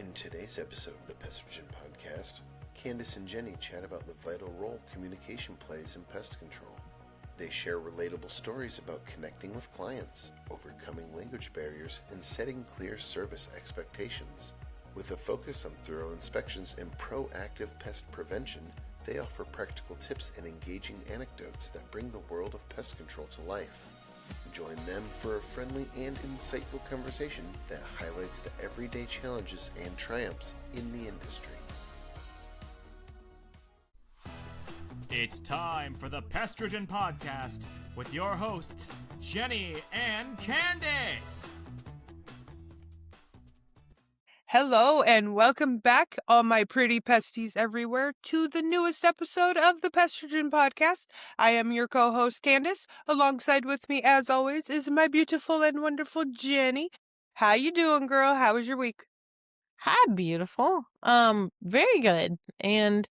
In today's episode of the Pestrogen Podcast, Kandyce and Jenny chat about the vital role communication plays in pest control. They share relatable stories about connecting with clients, overcoming language barriers, and setting clear service expectations. With a focus on thorough inspections and proactive pest prevention, they offer practical tips and engaging anecdotes that bring the world of pest control to life. Join them for a friendly and insightful conversation that highlights the everyday challenges and triumphs in the industry. It's time for the Pestrogen Podcast with your hosts, Jenny and Kandyce. Hello and welcome back, all my pretty pesties everywhere, to the newest episode of the Pestrogen Podcast. I am your co-host, Kandyce. Alongside with me, as always, is my beautiful and wonderful Jenny. How you doing, girl? How was your week? Hi, beautiful. Very good. And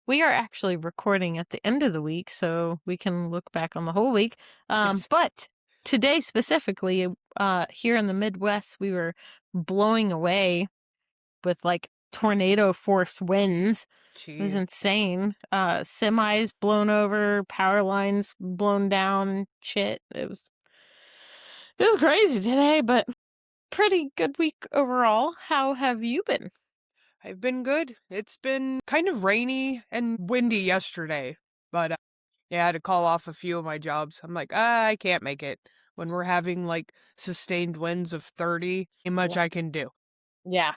we are actually recording at the end of the week, so we can look back on the whole week. Yes. But today specifically, here in the Midwest, we were blowing away with like tornado force winds. It was Jeez. insane. Semis blown over, power lines blown down, shit. It was crazy today, but pretty good week overall. How have you been? I've been good. It's been kind of rainy and windy yesterday, but I had to call off a few of my jobs. I'm like, I can't make it. When we're having like sustained winds of 30, ain't much I can do. Yeah.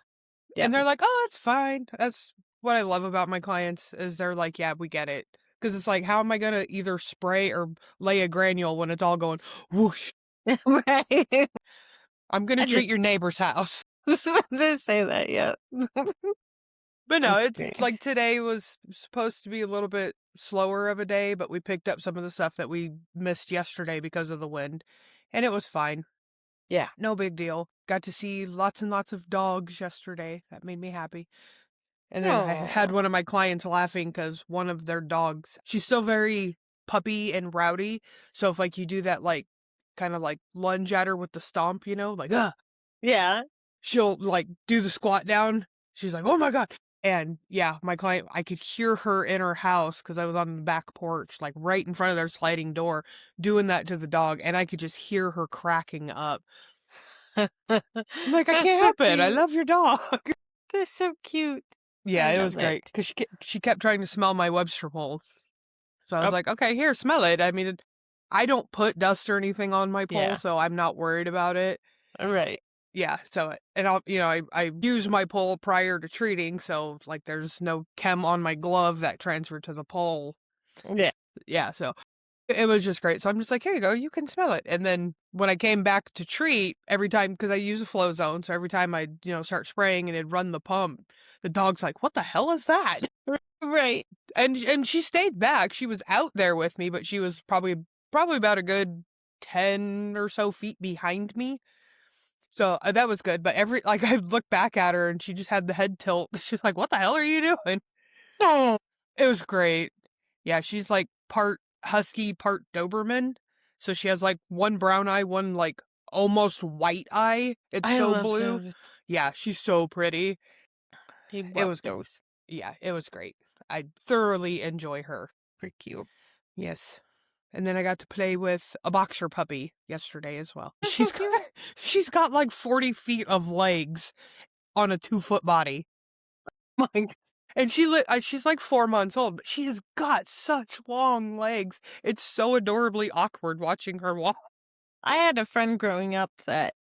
And they're like, oh, that's fine. That's what I love about my clients is they're like, yeah, we get it. Because it's like, how am I going to either spray or lay a granule when it's all going whoosh? Right. I'm going to treat your neighbor's house. Didn't say that yet. But no, That's it's great. like today was supposed to be a little bit slower of a day, but we picked up some of the stuff that we missed yesterday because of the wind. And it was fine. Yeah. No big deal. Got to see lots and lots of dogs yesterday. That made me happy. And then I had Aw. one of my clients laughing because one of their dogs, she's still very puppy and rowdy. So if like you do that like kind of like lunge at her with the stomp, you know, like Yeah. she'll like do the squat down. She's like, oh my God. And yeah, my client, I could hear her in her house because I was on the back porch, like right in front of their sliding door, doing that to the dog. And I could just hear her cracking up. I'm like, I That's can't so help it. I cute. love your dog. They're so cute. Yeah, I it love was great it. because she kept trying to smell my Webster pole. So I was Oh. like, okay, here, smell it. I mean, I don't put dust or anything on my pole, Yeah. so I'm not worried about it. All right. Yeah, so, and I'll, I use my pole prior to treating, so like there's no chem on my glove that transferred to the pole. Yeah. Yeah, so it was just great. So I'm just like, here you go, you can smell it. And then when I came back to treat, every time, because I use a flow zone, so every time I, start spraying and it'd run the pump, the dog's like, what the hell is that? Right. And she stayed back. She was out there with me, but she was probably about a good 10 or so feet behind me. So that was good. But I looked back at her and she just had the head tilt. She's like, what the hell are you doing? Oh. It was great. Yeah, she's like part husky, part Doberman. So she has like one brown eye, one like almost white eye. It's I so love blue. those. Yeah, she's so pretty. He It loves was those. Yeah, it was great. I thoroughly enjoy her. Pretty cute. Yes. And then I got to play with a boxer puppy yesterday as well. That's so cute. She's got like 40 feet of legs on a 2-foot body. My God. And she's like 4 months old, but she has got such long legs. It's so adorably awkward watching her walk. I had a friend growing up that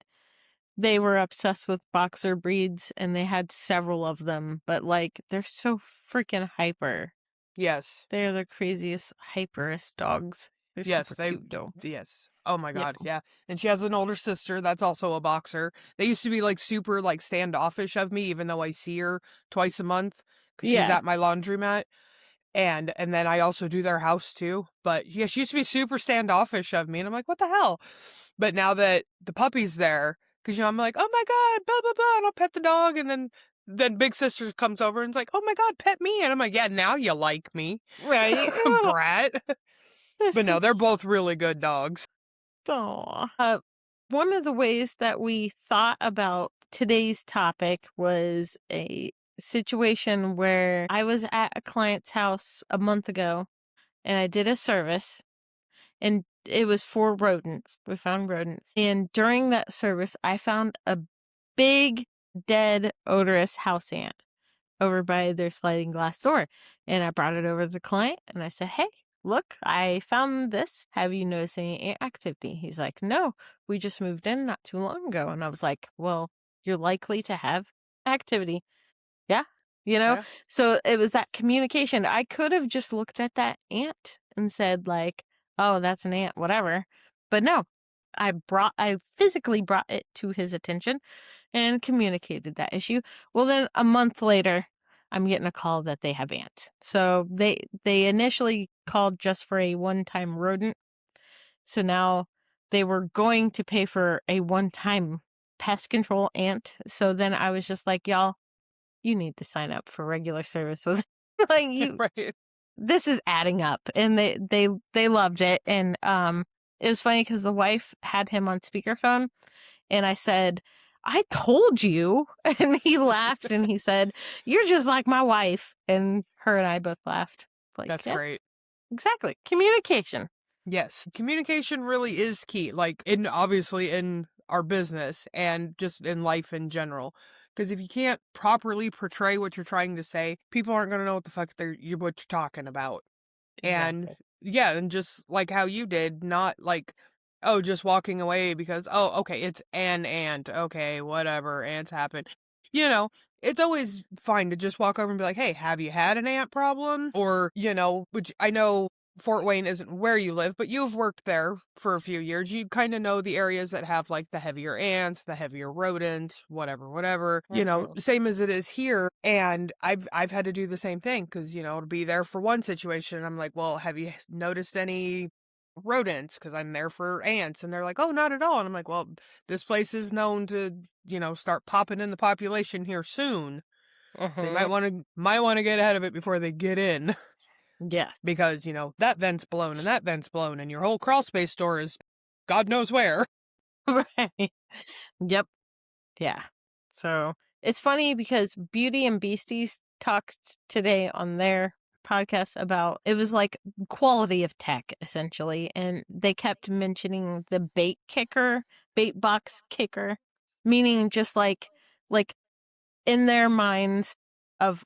they were obsessed with boxer breeds and they had several of them, but like they're so freaking hyper. Yes. They're the craziest, hyperest dogs. They're Yes, super cute though. yes. Oh my Yeah. God, yeah. And she has an older sister that's also a boxer. They used to be like super like standoffish of me, even though I see her twice a month because she's Yeah. at my laundromat. And then I also do their house too. But yeah, she used to be super standoffish of me. And I'm like, what the hell? But now that the puppy's there, because I'm like, oh my God, blah, blah, blah. And I'll pet the dog. And then big sister comes over and is like, oh my God, pet me. And I'm like, yeah, now you like me. Right. Brat. But no, they're both really good dogs. Aw. One of the ways that we thought about today's topic was a situation where I was at a client's house a month ago and I did a service and it was for rodents. We found rodents. And during that service, I found a big, dead, odorous house ant over by their sliding glass door. And I brought it over to the client and I said, hey, look, I found this. Have you noticed any ant activity? He's like, no, we just moved in not too long ago. And I was like, well, you're likely to have activity. Yeah. Yeah. So it was that communication. I could have just looked at that ant and said like, oh, that's an ant, whatever. But no, I physically brought it to his attention and communicated that issue. Well, then a month later, I'm getting a call that they have ants. So they initially called just for a one-time rodent. So now they were going to pay for a one-time pest control ant. So then I was just like, y'all, you need to sign up for regular service with like you. Right. This is adding up, and they loved it. And it was funny because the wife had him on speakerphone, and I said, I told you. And he laughed and he said, you're just like my wife. And her and I both laughed. Like, That's yeah, great. exactly. Communication. Yes, communication really is key. Like obviously in our business and just in life in general. Because if you can't properly portray what you're trying to say, people aren't going to know what the fuck what you're talking about. And Exactly. yeah, and just like how you did, not like, oh, just walking away because, oh, okay, it's an ant. Okay, whatever, ants happen. It's always fine to just walk over and be like, hey, have you had an ant problem? Or, which I know Fort Wayne isn't where you live, but you've worked there for a few years. You kind of know the areas that have like the heavier ants, the heavier rodent, whatever, Mhm. same as it is here. And I've had to do the same thing because, to be there for one situation, I'm like, well, have you noticed any rodents? Because I'm there for ants. And they're like, oh, not at all. And I'm like, well, this place is known to, start popping in the population here soon. So you might Mhm. want to get ahead of it before they get in. Yes. Because, that vent's blown and that vent's blown and your whole crawl space store is God knows where. Right. Yep. Yeah. So it's funny because Beauty and Beasties talked today on their podcast about it was like quality of tech essentially, and they kept mentioning the bait box kicker, meaning just like in their minds of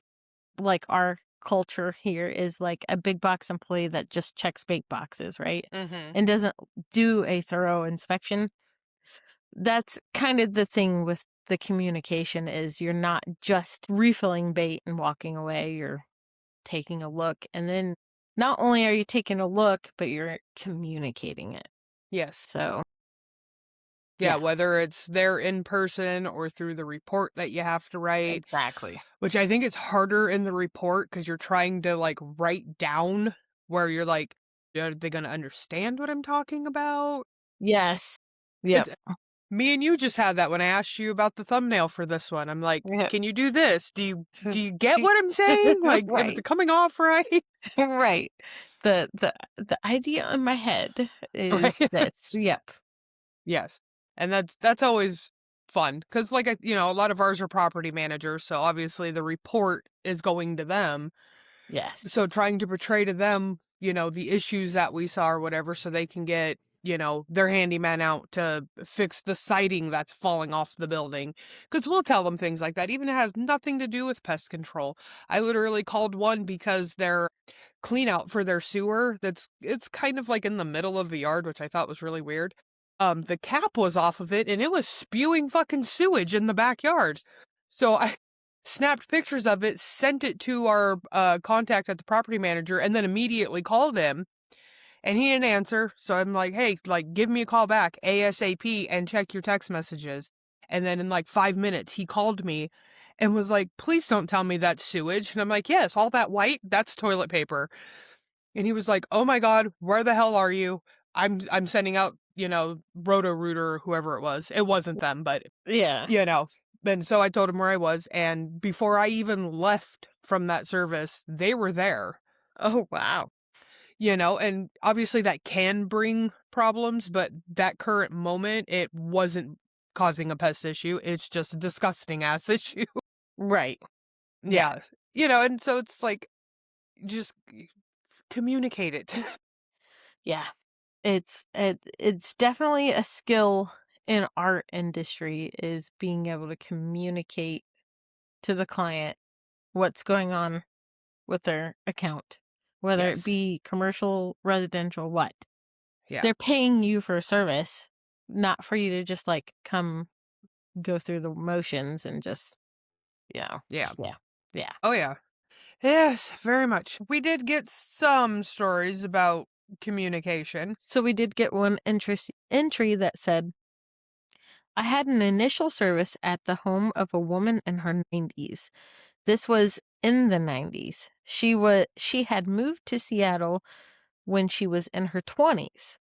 like our culture here is like a big box employee that just checks bait boxes, right? Mm-hmm. And doesn't do a thorough inspection. That's kind of the thing with the communication is you're not just refilling bait and walking away, you're taking a look. And then not only are you taking a look, but you're communicating it. Yes. So, Yeah, yeah, whether it's there in person or through the report that you have to write, exactly. which I think it's harder in the report because you're trying to like write down where you're like, are they going to understand what I'm talking about? Yes. Yep. It's, me and you just had that when I asked you about the thumbnail for this one. I'm like, Yep. can you do this? Do you get what I'm saying? Like, is Right. it coming off right? Right. The idea in my head is Right. this. Yep. Yes. And that's always fun because like a lot of ours are property managers, so obviously the report is going to them. Yes. So trying to portray to them, the issues that we saw or whatever so they can get, their handyman out to fix the siding that's falling off the building. Because we'll tell them things like that, even if it has nothing to do with pest control. I literally called one because their clean out for their sewer, it's kind of like in the middle of the yard, which I thought was really weird. The cap was off of it and it was spewing fucking sewage in the backyard. So I snapped pictures of it, sent it to our contact at the property manager, and then immediately called him. And he didn't answer. So I'm like, hey, like, give me a call back ASAP and check your text messages. And then in like 5 minutes, he called me and was like, please don't tell me that's sewage. And I'm like, yes, all that white, that's toilet paper. And he was like, oh my God, where the hell are you? I'm sending out, Roto-Rooter or whoever it was. It wasn't them, but, Yeah. And so I told him where I was. And before I even left from that service, they were there. Oh, wow. And obviously that can bring problems, but that current moment, it wasn't causing a pest issue. It's just a disgusting ass issue. Right. Yeah. You know, and so it's like, just communicate it. Yeah. It's definitely a skill in art industry, is being able to communicate to the client what's going on with their account, whether Yes. it be commercial, residential, what. Yeah. They're paying you for a service, not for you to just like come go through the motions and just, Yeah. yeah. Oh, yeah. Yes, very much. We did get some stories about communication. So we did get one entry that said, I had an initial service at the home of a woman in her 90s. This was in the 90s. She had moved to Seattle when she was in her 20s.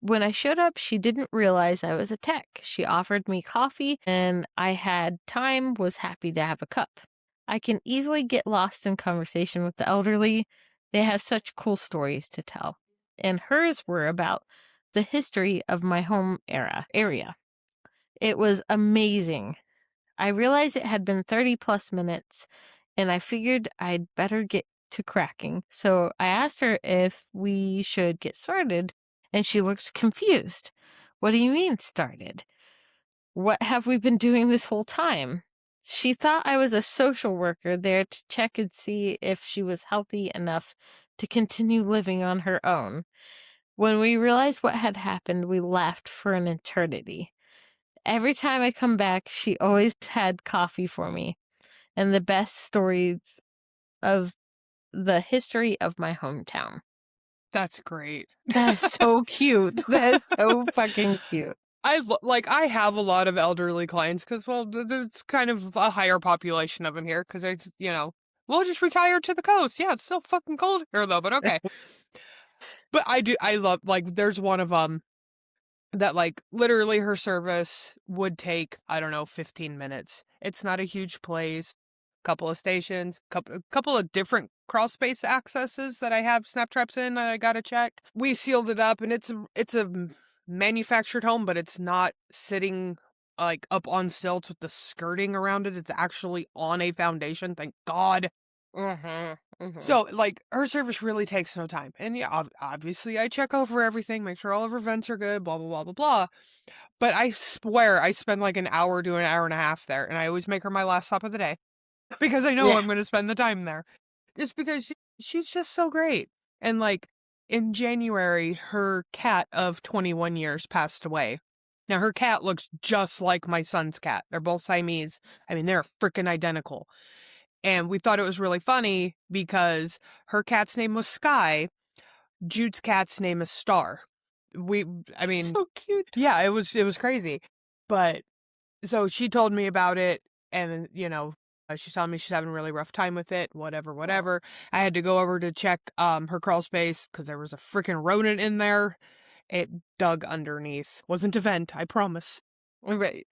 When I showed up, she didn't realize I was a tech. She offered me coffee, and I had time, was happy to have a cup. I can easily get lost in conversation with the elderly. They have such cool stories to tell. And hers were about the history of my home area. It was amazing. I realized it had been 30 plus minutes, and I figured I'd better get to cracking. So I asked her if we should get started, and she looked confused. What do you mean, started? What have we been doing this whole time? She thought I was a social worker there to check and see if she was healthy enough to continue living on her own. When we realized what had happened, we laughed for an eternity. Every time I come back, she always had coffee for me and the best stories of the history of my hometown. That's great. That is so cute. That is so fucking cute. I have a lot of elderly clients because, well, there's kind of a higher population of them here because it's, we'll just retire to the coast. Yeah, it's still fucking cold here though, but okay. But I love, like, there's one of them that, like, literally her service would take, I don't know, 15 minutes. It's not a huge place. Couple of stations, couple of different crawl space accesses that I have snap traps in that I gotta check. We sealed it up, and it's a manufactured home, but it's not sitting like up on stilts with the skirting around it. It's actually on a foundation, thank God. So, like, her service really takes no time. And yeah, obviously I check over everything, make sure all of her vents are good, blah, blah, blah, blah, blah. But I swear I spend like an hour to an hour and a half there, and I always make her my last stop of the day because I know I'm going to spend the time there. Just because she's just so great. And, like, in January, her cat of 21 years passed away. Now, her cat looks just like my son's cat. They're both Siamese. I mean, they're freaking identical. And we thought it was really funny because her cat's name was Sky. Jude's cat's name is Star. So cute. Yeah, it was crazy. But so she told me about it, and she's telling me she's having a really rough time with it, whatever. I had to go over to check her crawl space because there was a freaking rodent in there. It dug underneath. Wasn't a vent, I promise. Right.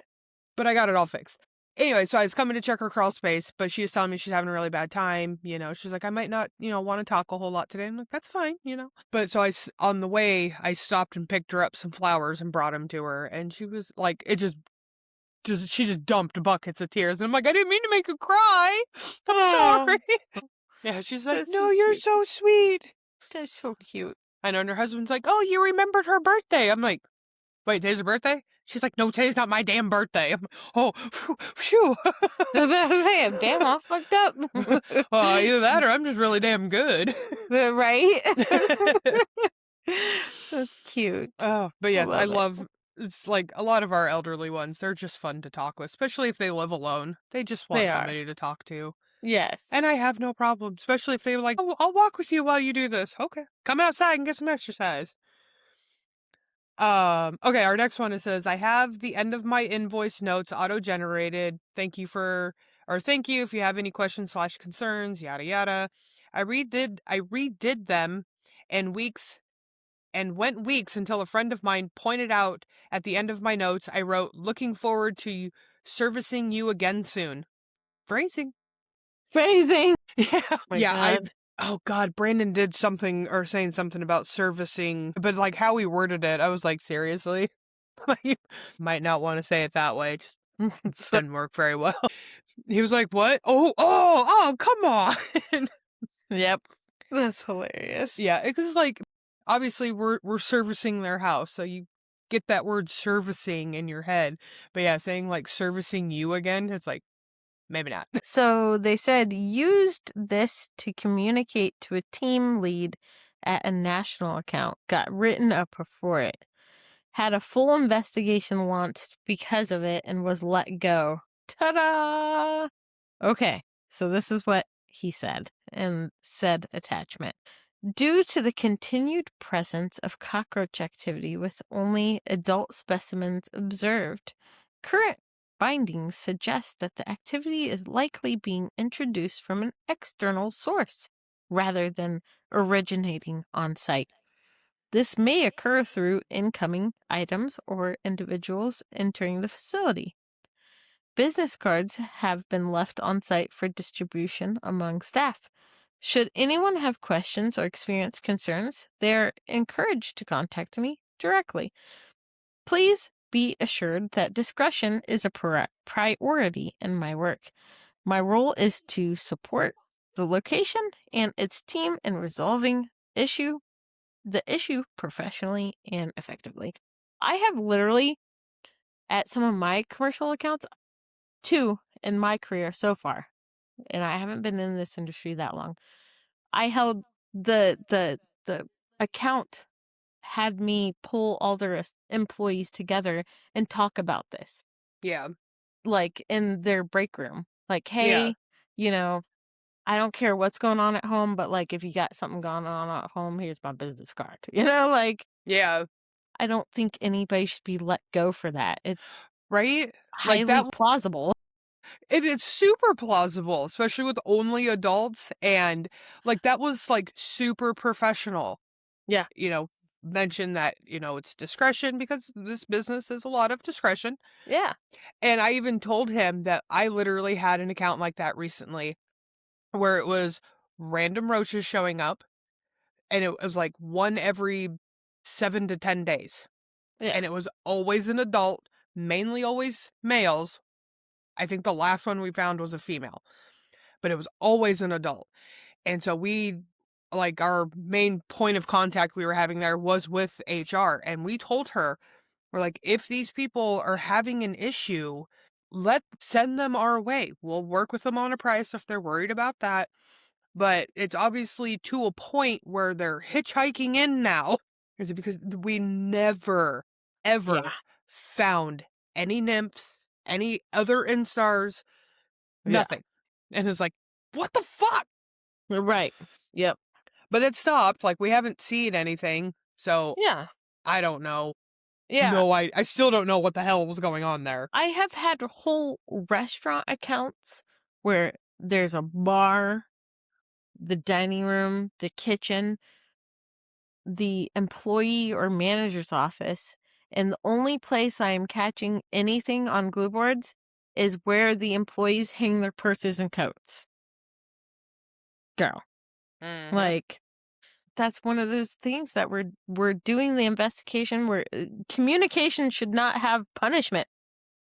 But I got it all fixed. Anyway, so I was coming to check her crawl space, but she was telling me she's having a really bad time. She's like, I might not, want to talk a whole lot today. I'm like, that's fine, But so on the way, I stopped and picked her up some flowers and brought them to her. And she was like, she just dumped buckets of tears. And I'm like, I didn't mean to make you cry. I'm sorry. Yeah, she's like, no, you're so sweet. That's so cute. I know, and her husband's like, oh, you remembered her birthday. I'm like, wait, today's her birthday? She's like, no, today's not my damn birthday. I'm like, oh, phew. I was saying, damn, I fucked up. Well, either that or I'm just really damn good. Right? That's cute. Oh, but yes, I Love it. love, it's like a lot of our elderly ones, they're just fun to talk with, especially if they live alone. They just want They are. somebody to talk to. Yes. And I have no problem, especially if they were like, oh, I'll walk with you while you do this. Okay. Come outside and get some exercise. Okay, our next one, it says, I have the end of my invoice notes auto-generated. Thank you if you have any questions / concerns, yada yada. I redid them and went weeks until a friend of mine pointed out at the end of my notes I wrote, looking forward to servicing you again soon. Phrasing. Yeah. God. Oh God, Brandon did something or saying something about servicing, but like how he worded it, I was like, seriously? You might not want to say it that way. Just didn't work very well. He was like, what? Oh, come on. Yep. That's hilarious. Yeah, it's like, obviously we're servicing their house, so you get that word servicing in your head. But yeah, saying like servicing you again, it's like, maybe not. So they said used this to communicate to a team lead at a national account, got written up for it, had a full investigation launched because of it, and was let go. Ta-da! Okay, so this is what he said in said attachment. Due to the continued presence of cockroach activity with only adult specimens observed, current findings suggest that the activity is likely being introduced from an external source rather than originating on site. This may occur through incoming items or individuals entering the facility. Business cards have been left on site for distribution among staff. Should anyone have questions or experience concerns, they are encouraged to contact me directly. Please be assured that discretion is a priority in my work. My role is to support the location and its team in resolving the issue professionally and effectively. I have literally, at some of my commercial accounts, 2 in my career so far, and I haven't been in this industry that long. I held the account had me pull all their employees together and talk about this, Yeah. like in their break room. Like, Yeah. hey, I don't care what's going on at home, but like if you got something going on at home, here's my business card. Like Yeah. I don't think anybody should be let go for that. It's Right? Like highly that. plausible. It's super plausible, especially with only adults. And like that was like super professional. Yeah. Mention that, it's discretion because this business is a lot of discretion. Yeah. And I even told him that I literally had an account like that recently where it was random roaches showing up, and it was like one every 7 to 10 days. Yeah. And it was always an adult, mainly always males. I think the last one we found was a female, but it was always an adult. And so our main point of contact we were having there was with HR. And we told her, we're like, if these people are having an issue, send them our way. We'll work with them on a price if they're worried about that. But it's obviously to a point where they're hitchhiking in now. Is it because we never, ever Yeah. found any nymphs, any other instars, nothing. And it's like, what the fuck? Right. Yep. But it stopped. Like, we haven't seen anything. So Yeah. I don't know. Yeah. No, I still don't know what the hell was going on there. I have had whole restaurant accounts where there's a bar, the dining room, the kitchen, the employee or manager's office, and the only place I am catching anything on glue boards is where the employees hang their purses and coats. Girl. Like, that's one of those things that we're doing the investigation where communication should not have punishment.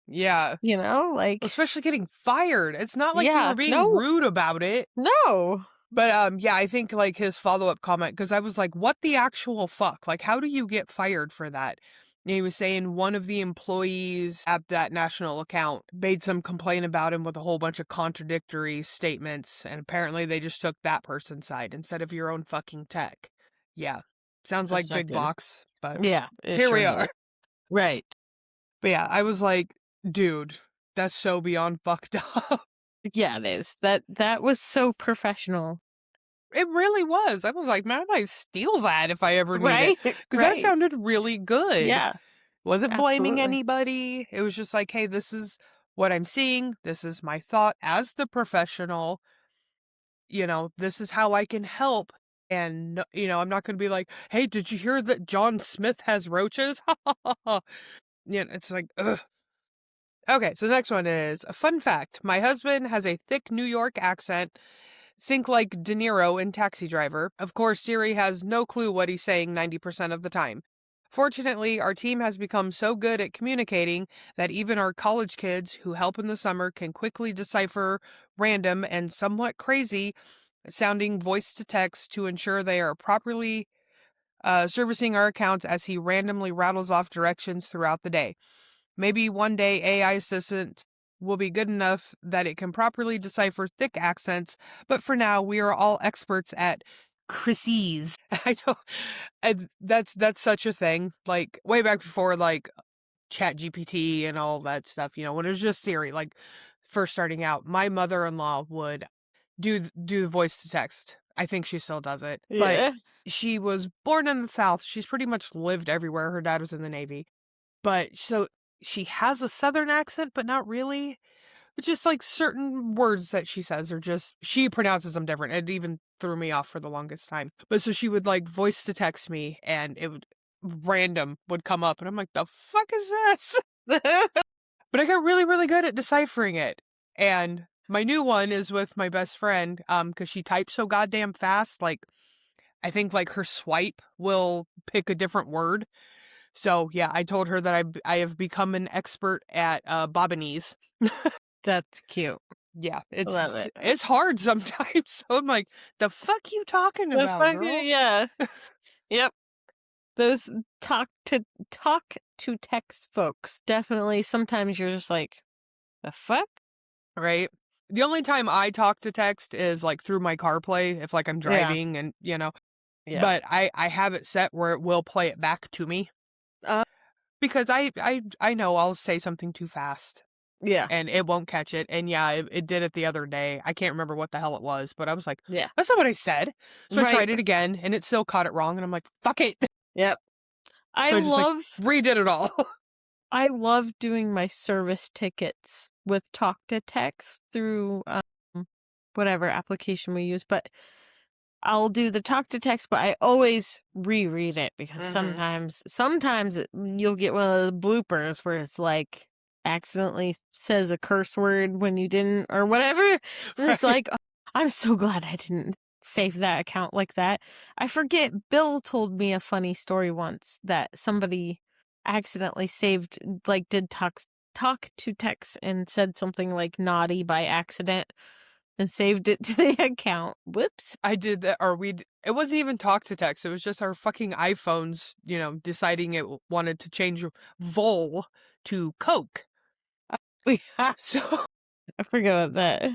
Yeah. Like, especially getting fired. It's not like you Yeah, were being no. rude about it. no. But yeah, I think like his follow-up comment, because I was like, what the actual fuck? Like, how do you get fired for that? And he was saying one of the employees at that national account made some complaint about him with a whole bunch of contradictory statements, and apparently they just took that person's side instead of your own fucking tech. Yeah. Sounds That's like not big good. box, but Yeah. it here we sure are. does. Right. But yeah, I was like, dude, that's so beyond fucked up. Yeah, it is. That was so professional. It really was. I was like, man, I might steal that if I ever need Right? it. Because that sounded really good. Yeah. Wasn't blaming absolutely. anybody. It was just like, hey, this is what I'm seeing. This is my thought as the professional. This is how I can help. And, I'm not going to be like, hey, did you hear that John Smith has roaches? It's like, ugh. Okay, so the next one is a fun fact. My husband has a thick New York accent. Think like De Niro in Taxi Driver. Of course, Siri has no clue what he's saying 90% of the time. Fortunately, our team has become so good at communicating that even our college kids who help in the summer can quickly decipher random and somewhat crazy sounding voice to text to ensure they are properly servicing our accounts as he randomly rattles off directions throughout the day. Maybe one day AI assistant will be good enough that it can properly decipher thick accents, but for now we are all experts at Chrissy's. I don't that's such a thing. Like way back before like Chat GPT and all that stuff, when it was just Siri, like first starting out, my mother-in-law would do the voice to text. I think she still does it. But Yeah. she was born in the South. She's pretty much lived everywhere. Her dad was in the Navy. But so she has a Southern accent, but not really. It's just like certain words that she says are just, she pronounces them different. It even threw me off for the longest time. But so she would like voice to text me and it would random would come up and I'm like, the fuck is this? But I got really, really good at deciphering it. And my new one is with my best friend, because she types so goddamn fast. Like, I think like her swipe will pick a different word. So yeah, I told her that I have become an expert at Bobanese. That's cute. Yeah, Love it. it's hard sometimes. So I'm like, the fuck you talking The about, fuck, girl? yeah. Yep. Those talk to text folks, definitely sometimes you're just like, the fuck? Right. The only time I talk to text is like through my CarPlay if like I'm Yeah. driving and Yeah. But I have it set where it will play it back to me. Because I know I'll say something too fast Yeah. and it won't catch it. And yeah, it did it the other day. I can't remember what the hell it was, but I was like, Yeah. that's not what I said. So I Right. tried it again and it still caught it wrong. And I'm like, fuck it. Yep. I So I just love like redid it all. I love doing my service tickets with talk to text through whatever application we use, but I'll do the talk to text, but I always reread it because sometimes you'll get one of those bloopers where it's like accidentally says a curse word when you didn't or whatever. And it's Right. like, I'm so glad I didn't save that account like that. I forget, Bill told me a funny story once that somebody accidentally saved, like did talk to text and said something like naughty by accident and saved it to the account. Whoops. I did that, it wasn't even talk to text. It was just our fucking iPhones, deciding it wanted to change vol to Coke. So, I forgot about that.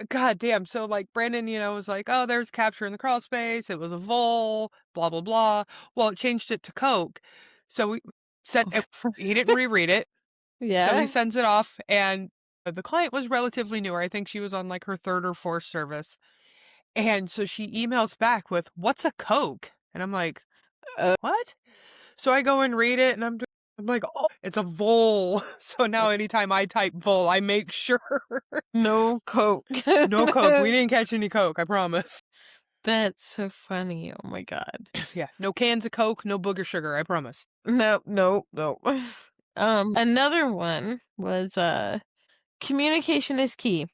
god damn. So, like, Brandon, was like, oh, there's capture in the crawl space. It was a vol, blah, blah, blah. Well, it changed it to Coke. So we said he didn't reread it. So Yeah. he sends it off, and the client was relatively newer. I think she was on like her third or fourth service. And so she emails back with, what's a Coke? And I'm like, what? So I go and read it and I'm like, oh, it's a vol. So now anytime I type vol, I make sure. No Coke. No Coke. We didn't catch any Coke, I promise. That's so funny. Oh my god. Yeah, no cans of Coke, no booger sugar, I promise. No. Another one was communication is key.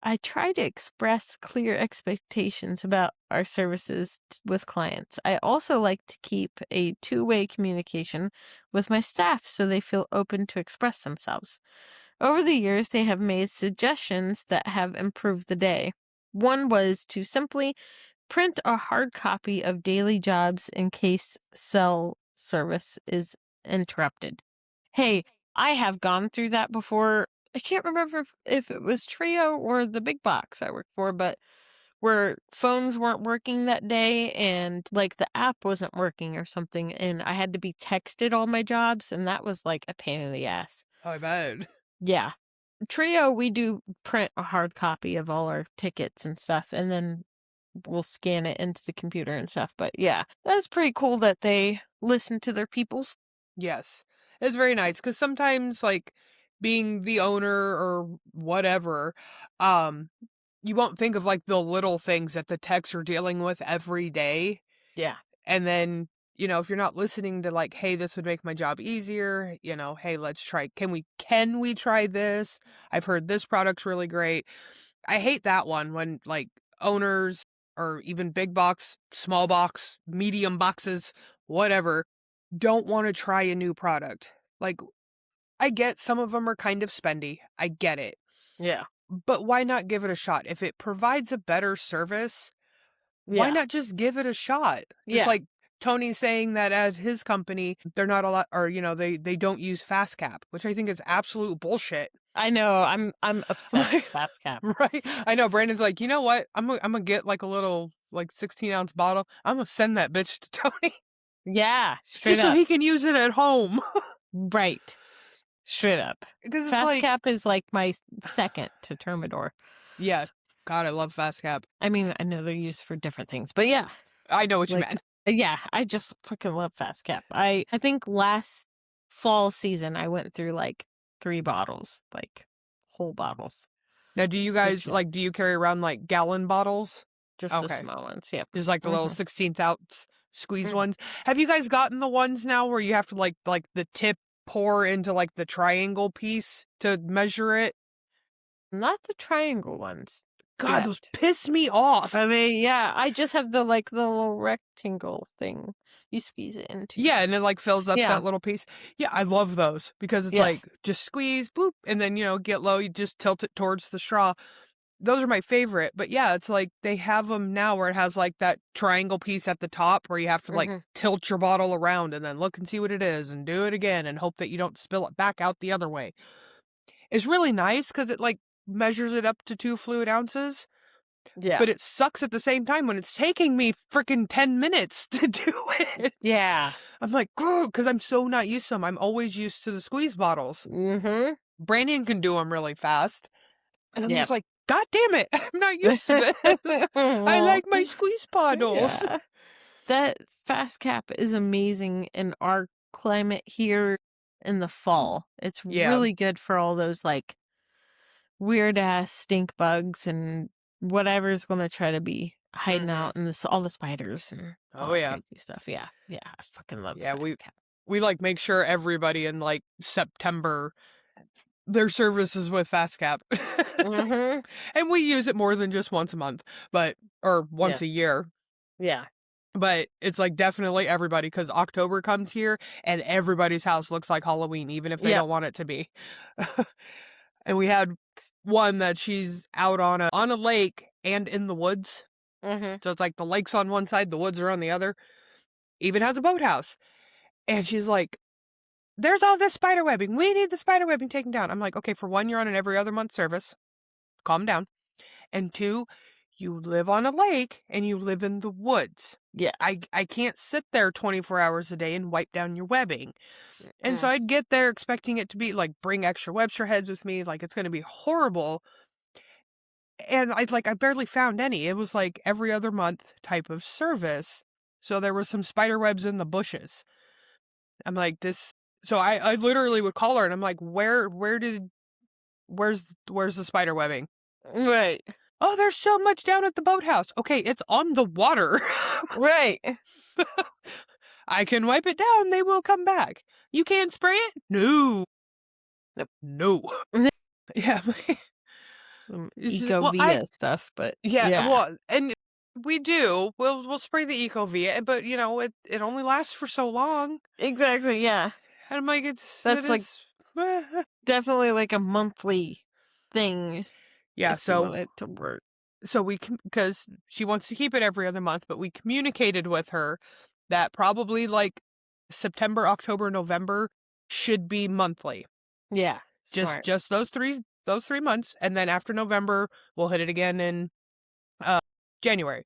I try to express clear expectations about our services with clients. I also like to keep a two-way communication with my staff so they feel open to express themselves. Over the years, they have made suggestions that have improved the day. One was to simply print a hard copy of daily jobs in case cell service is interrupted. Hey, I have gone through that before. I can't remember if it was Trio or the big box I worked for, but where phones weren't working that day and like the app wasn't working or something, and I had to be texted all my jobs, and that was like a pain in the ass. Oh, I bet. Yeah. Trio, we do print a hard copy of all our tickets and stuff, and then we'll scan it into the computer and stuff. But yeah, that's pretty cool that they listen to their peoples. Yes. It's very nice because sometimes, like, being the owner or whatever, you won't think of like the little things that the techs are dealing with every day. Yeah. And then, if you're not listening to like, hey, this would make my job easier, hey, let's try, can we try this? I've heard this product's really great. I hate that one when like owners or even big box, small box, medium boxes, whatever, don't want to try a new product. Like, I get some of them are kind of spendy. I get it. Yeah. But why not give it a shot? If it provides a better service, why Yeah. not just give it a shot? Just Yeah. like Tony's saying that at his company, they're not a lot, or, they don't use fast cap, which I think is absolute bullshit. I know. I'm obsessed with fast cap. Right? I know. Brandon's like, you know what? I'm gonna get like a little, like 16-ounce bottle. I'm gonna send that bitch to Tony. Yeah. Straight just up. so he can use it at home. Right. Straight up. Because it's Fast like, cap is like my second to Termidor. yes. God, I love fast cap. I mean, I know they're used for different things, but yeah. I know what you Like, meant. Yeah, I just fucking love fast cap. I think last fall season I went through like 3 bottles, like whole bottles. Now, do you guys shit. do you carry around like gallon bottles? Just the Okay. small ones, yeah. Just like the little 16th ounce squeeze Mhm. ones. Have you guys gotten the ones now where you have to like the tip pour into like the triangle piece to measure it? Not the triangle ones. God, those yet. piss me off. Are they? Yeah, I just have the little rectangle thing you squeeze it into. Yeah, and it like fills up Yeah. that little piece. Yeah, I love those because it's Yes. like just squeeze, boop, and then get low, you just tilt it towards the straw. Those are my favorite. But yeah, it's like they have them now where it has like that triangle piece at the top where you have to like tilt your bottle around and then look and see what it is and do it again and hope that you don't spill it back out the other way. It's really nice because it like measures it up to 2 fluid ounces. Yeah. But it sucks at the same time when it's taking me freaking 10 minutes to do it. Yeah. I'm like, because I'm so not used to them. I'm always used to the squeeze bottles. Mm-hmm. Brandon can do them really fast. And I'm Yep. just like, God damn it. I'm not used to this. I like my squeeze bottles. Yeah. That fast cap is amazing in our climate here in the fall. It's Yeah. really good for all those like weird ass stink bugs and whatever's going to try to be hiding out and all the spiders and all that crazy stuff. Yeah. Yeah. I fucking love fast cap. We like make sure everybody in like September their services with fast cap. Mm-hmm. And we use it more than just once a month, or once a year. Yeah. But it's like definitely everybody because October comes here and everybody's house looks like Halloween, even if they don't want it to be. And we had one that she's out on a lake and in the woods. Mm-hmm. So it's like the lake's on one side, the woods are on the other. Even has a boathouse. And she's like, there's all this spider webbing. We need the spider webbing taken down. I'm like, okay, for one, you're on an every other month service. Calm down. And 2, you live on a lake and you live in the woods. Yeah. I can't sit there 24 hours a day and wipe down your webbing. And so I'd get there expecting it to be like, bring extra Webster heads with me. Like, it's going to be horrible. And I barely found any. It was like every other month type of service. So there were some spider webs in the bushes. I'm like, this. So I literally would call her and I'm like, where's the spider webbing? Right. Oh, there's so much down at the boathouse. Okay, it's on the water. Right. I can wipe it down. They will come back. You can't spray it? No. Nope. No. Yeah. Some It's just- Eco-Via stuff, but yeah. Well, and we do. We'll spray the Eco-Via, but it only lasts for so long. exactly, yeah. And I'm like, Definitely like a monthly thing. yeah. if you So want it to work. So because she wants to keep it every other month, but we communicated with her that probably like September, October, November should be monthly. Yeah. Smart. Just those three months, and then after November we'll hit it again in January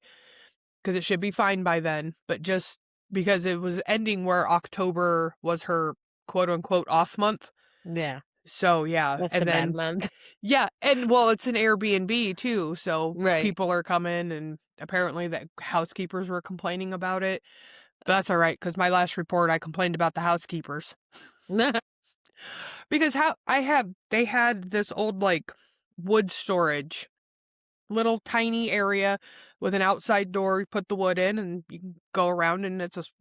because it should be fine by then. But just because it was ending where October was her quote unquote off month. Yeah. So yeah, That's and a then bad month. yeah, and well, it's an Airbnb too, so Right. people are coming, and apparently the housekeepers were complaining about it. But that's all right, because my last report, I complained about the housekeepers because they had this old like wood storage, little tiny area with an outside door. You put the wood in, and you can go around, and it's just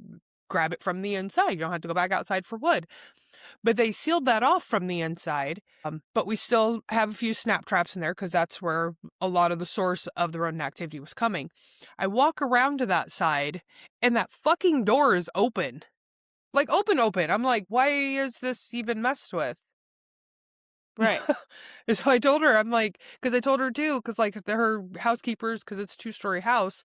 grab it from the inside. You don't have to go back outside for wood. But they sealed that off from the inside. But we still have a few snap traps in there because that's where a lot of the source of the rodent activity was coming. I walk around to that side and that fucking door is open. Like, open. I'm like, why is this even messed with? Right. And so I told her, I'm like, because I told her too, because like her housekeepers, because it's a 2-story house,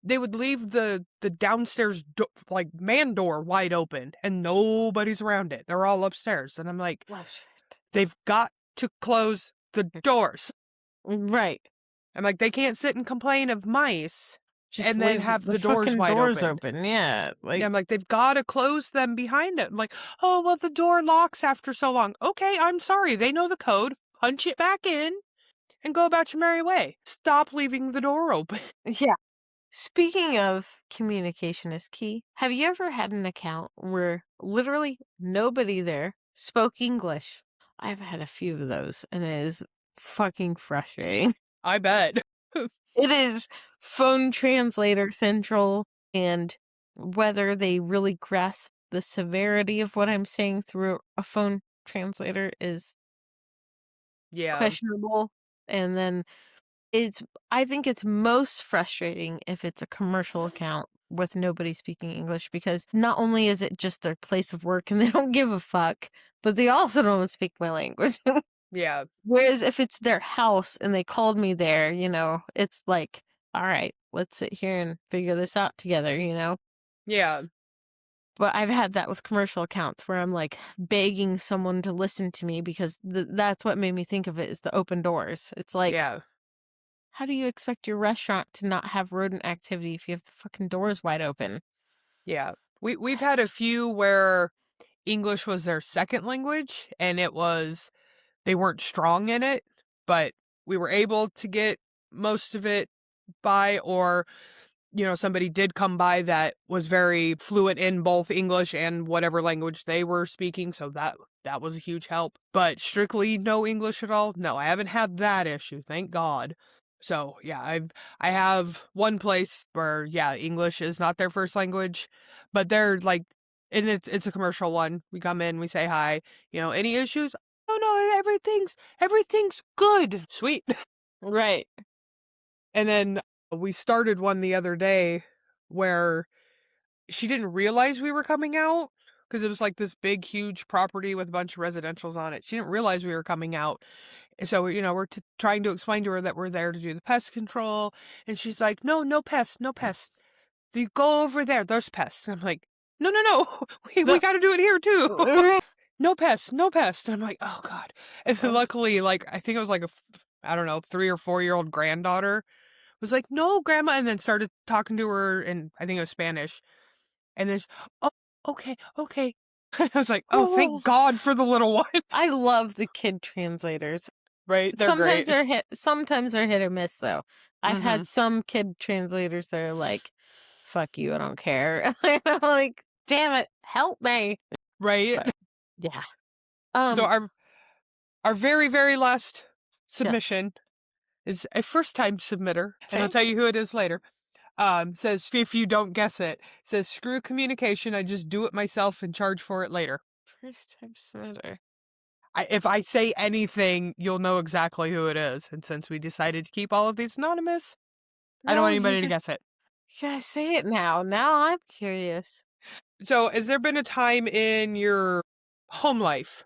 they would leave the downstairs like man door wide open and nobody's around it. They're all upstairs. And I'm like, Oh, shit. they've got to close the doors. Right. I'm like, they can't sit and complain of mice Just and then leave have the the doors fucking wide doors open. Yeah. Like, Yeah, I'm like, they've got to close them behind it. I'm like, oh, well, the door locks after so long. Okay, I'm sorry. They know the code. Punch it back in and go about your merry way. Stop leaving the door open. yeah. Speaking of communication is key, have you ever had an account where literally nobody there spoke English? I've had a few of those, and it is fucking frustrating. I bet. It is phone translator central, and whether they really grasp the severity of what I'm saying through a phone translator is Yeah. questionable. And then I think it's most frustrating if it's a commercial account with nobody speaking English, because not only is it just their place of work and they don't give a fuck, but they also don't speak my language. Yeah. Whereas if it's their house and they called me there, it's like, all right, let's sit here and figure this out together, Yeah. But I've had that with commercial accounts where I'm like begging someone to listen to me because that's what made me think of it, is the open doors. It's like, Yeah. how do you expect your restaurant to not have rodent activity if you have the fucking doors wide open? Yeah. We've had a few where English was their second language and they weren't strong in it, but we were able to get most of it by, or somebody did come by that was very fluent in both English and whatever language they were speaking, so that was a huge help. But strictly no English at all? No, I haven't had that issue, thank God. So, yeah, I have one place where, yeah, English is not their first language, but they're like, and it's a commercial one. We come in, we say hi, any issues? Oh no, everything's good. Sweet. Right. And then we started one the other day where she didn't realize we were coming out because it was like this big, huge property with a bunch of residentials on it. She didn't realize we were coming out. So, we're trying to explain to her that we're there to do the pest control. And she's like, no pests, no pests. You go over there, there's pests. And I'm like, no. We got to do it here too. No pests, no pests. And I'm like, oh God. And then luckily, like, I think it was like I don't know, 3 or 4-year-old granddaughter was like, no, Grandma, and then started talking to her in, I think it was Spanish. And then, oh, okay. I was like, oh, thank God for the little one. I love the kid translators. Right? They're sometimes great. Sometimes they're hit or miss, though. I've had some kid translators that are like, fuck you, I don't care. And I'm like, damn it, help me. Right? But, yeah. So our very, very last submission is a first-time submitter, and I'll tell you who it is later. Says, if you don't guess it, says, screw communication, I just do it myself and charge for it later. First-time submitter. If I say anything, you'll know exactly who it is. And since we decided to keep all of these anonymous, I don't want anybody to guess it. Yeah, say it now. Now I'm curious. So, has there been a time in your home life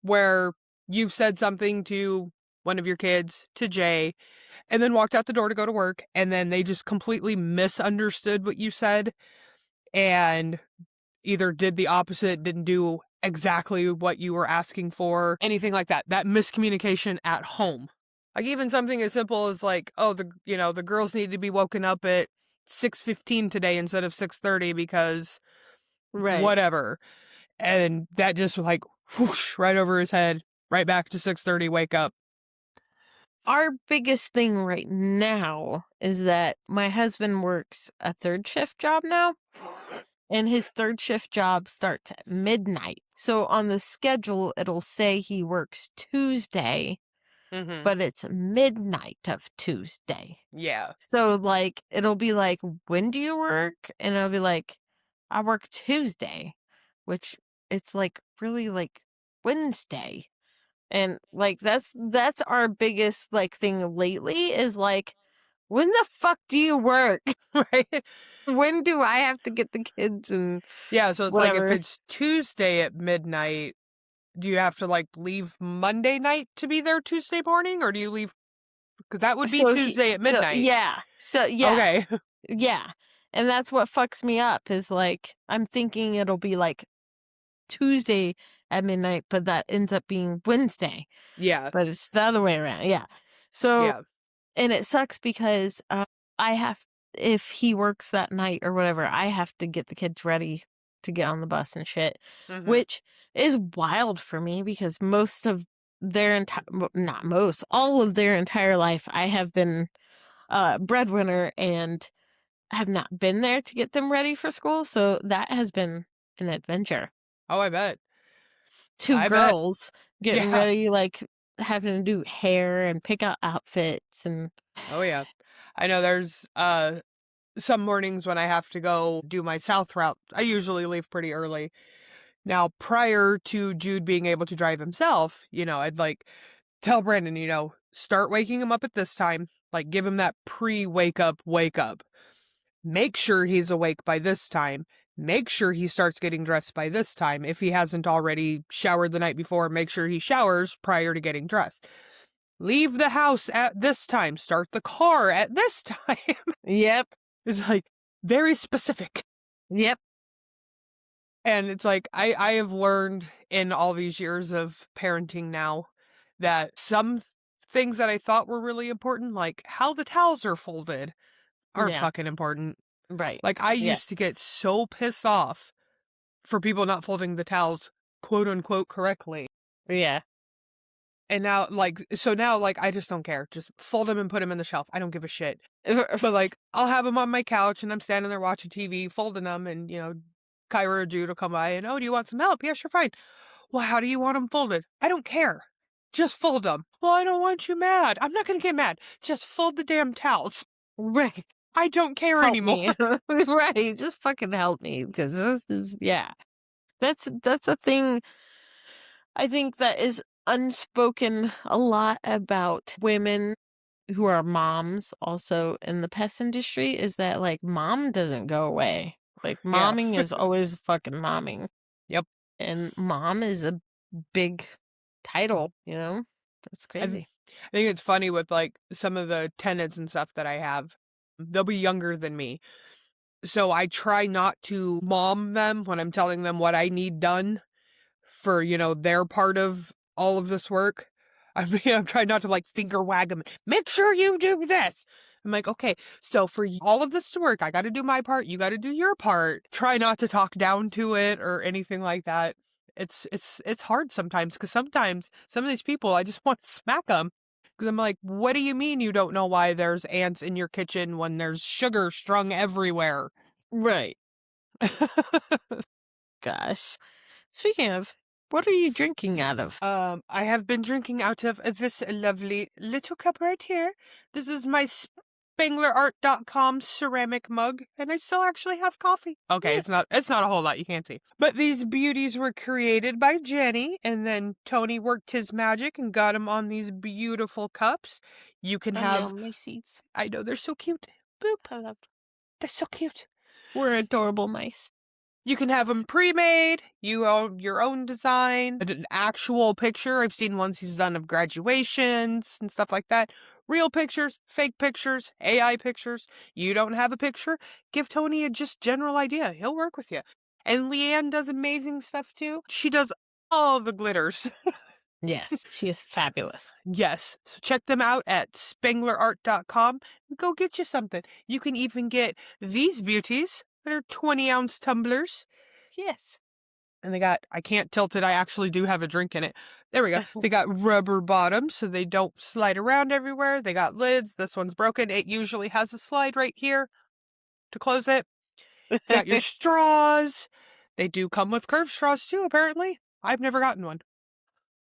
where you've said something to one of your kids, to Jay, and then walked out the door to go to work, and then they just completely misunderstood what you said and either did the opposite, didn't do exactly what you were asking for, anything like that? That miscommunication at home. Like even something as simple as like, oh, the girls need to be woken up at 6:15 today instead of 6:30 because whatever. And that just like whoosh right over his head, right back to 6:30, wake up. Our biggest thing right now is that my husband works a third shift job now, and his third shift job starts at midnight. So on the schedule, it'll say he works Tuesday, but it's midnight of Tuesday. Yeah. So like, it'll be like, when do you work? And it'll be like, I work Tuesday, which it's like really like Wednesday. And like, that's our biggest like thing lately is like, when the fuck do you work? right? When do I have to get the kids and Yeah, so it's like whatever? if it's Tuesday at midnight, do you have to like leave Monday night to be there Tuesday morning, or do you leave? Because that would be Tuesday at midnight. So Okay. yeah, and that's what fucks me up is like I'm thinking it'll be like Tuesday at midnight, but that ends up being Wednesday. Yeah. But it's the other way around. Yeah. So Yeah. and it sucks because I have if he works that night or whatever, I have to get the kids ready to get on the bus and shit, Mhm. which is wild for me because most of their entire not most all of their entire life I have been breadwinner and have not been there to get them ready for school, so that has been an adventure. Oh, I bet. Two I bet. girls getting Yeah. ready, like having to do hair and pick out outfits and Oh, yeah. I know there's some mornings when I have to go do my south route. I usually leave pretty early. Now, prior to Jude being able to drive himself, I'd like tell Brandon, start waking him up at this time. Like, give him that wake up. Make sure he's awake by this time. Make sure he starts getting dressed by this time. If he hasn't already showered the night before, make sure he showers prior to getting dressed. Leave the house at this time. Start the car at this time. Yep. It's like very specific. Yep. And it's like, I have learned in all these years of parenting now that some things that I thought were really important, like how the towels are folded, aren't Yeah. fucking important. Right. Like, I Yeah. used to get so pissed off for people not folding the towels, quote unquote, correctly. Yeah. And now, I just don't care. Just fold them and put them in the shelf. I don't give a shit. But, like, I'll have them on my couch and I'm standing there watching TV, folding them, and, Kyra or Jude will come by and, oh, do you want some help? Yeah, sure, fine. Well, how do you want them folded? I don't care. Just fold them. Well, I don't want you mad. I'm not going to get mad. Just fold the damn towels. Right. I don't care Help anymore. me. Right. Just fucking help me because this is That's a thing I think that is unspoken a lot about women who are moms also in the pest industry is that like mom doesn't go away. Like Yeah. momming is always fucking momming. Yep. And mom is a big title, That's crazy. I think it's funny with like some of the tenants and stuff that I have. They'll be younger than me. So I try not to mom them when I'm telling them what I need done for, their part of all of this work. I'm trying not to like finger wag them. Make sure you do this. I'm like, okay, so for all of this to work, I got to do my part. You got to do your part. Try not to talk down to it or anything like that. It's hard sometimes because sometimes some of these people, I just want to smack them because I'm like, what do you mean you don't know why there's ants in your kitchen when there's sugar strung everywhere? Right. Gosh. Speaking of, what are you drinking out of? I have been drinking out of this lovely little cup right here. This is my SpenglerArt.com ceramic mug, and I still actually have coffee. Okay, Yeah. it's not a whole lot, you can't see. But these beauties were created by Jenny, and then Tony worked his magic and got them on these beautiful cups. You can have... my seeds. I know, they're so cute. Boop. I love. They're so cute. We're adorable mice. You can have them pre-made. You own your own design. An actual picture. I've seen ones he's done of graduations and stuff like that. Real pictures, fake pictures, AI pictures. You don't have a picture? Give Tony a just general idea. He'll work with you. And Leanne does amazing stuff too. She does all the glitters. Yes, she is fabulous. Yes. So check them out at SpenglerArt.com and go get you something. You can even get these beauties that are 20-ounce tumblers. Yes. And they got, I can't tilt it, I actually do have a drink in it. There we go. They got rubber bottoms so they don't slide around everywhere. They got lids. This one's broken. It usually has a slide right here to close it. Got your straws. They do come with curved straws too, apparently. I've never gotten one.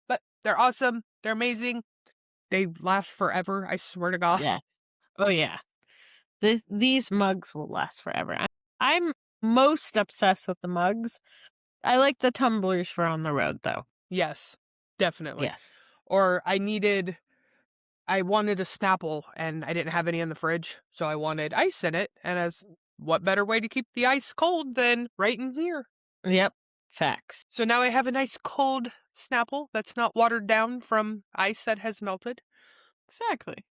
But they're awesome. They're amazing. They last forever, I swear to God. Yes. Oh, yeah. These mugs will last forever. I'm most obsessed with the mugs. I like the tumblers for on the road, though. Yes, definitely. Yes. Or I wanted a Snapple, and I didn't have any in the fridge, so I wanted ice in it. And as what better way to keep the ice cold than right in here? Yep. Facts. So now I have a nice cold Snapple that's not watered down from ice that has melted. Exactly.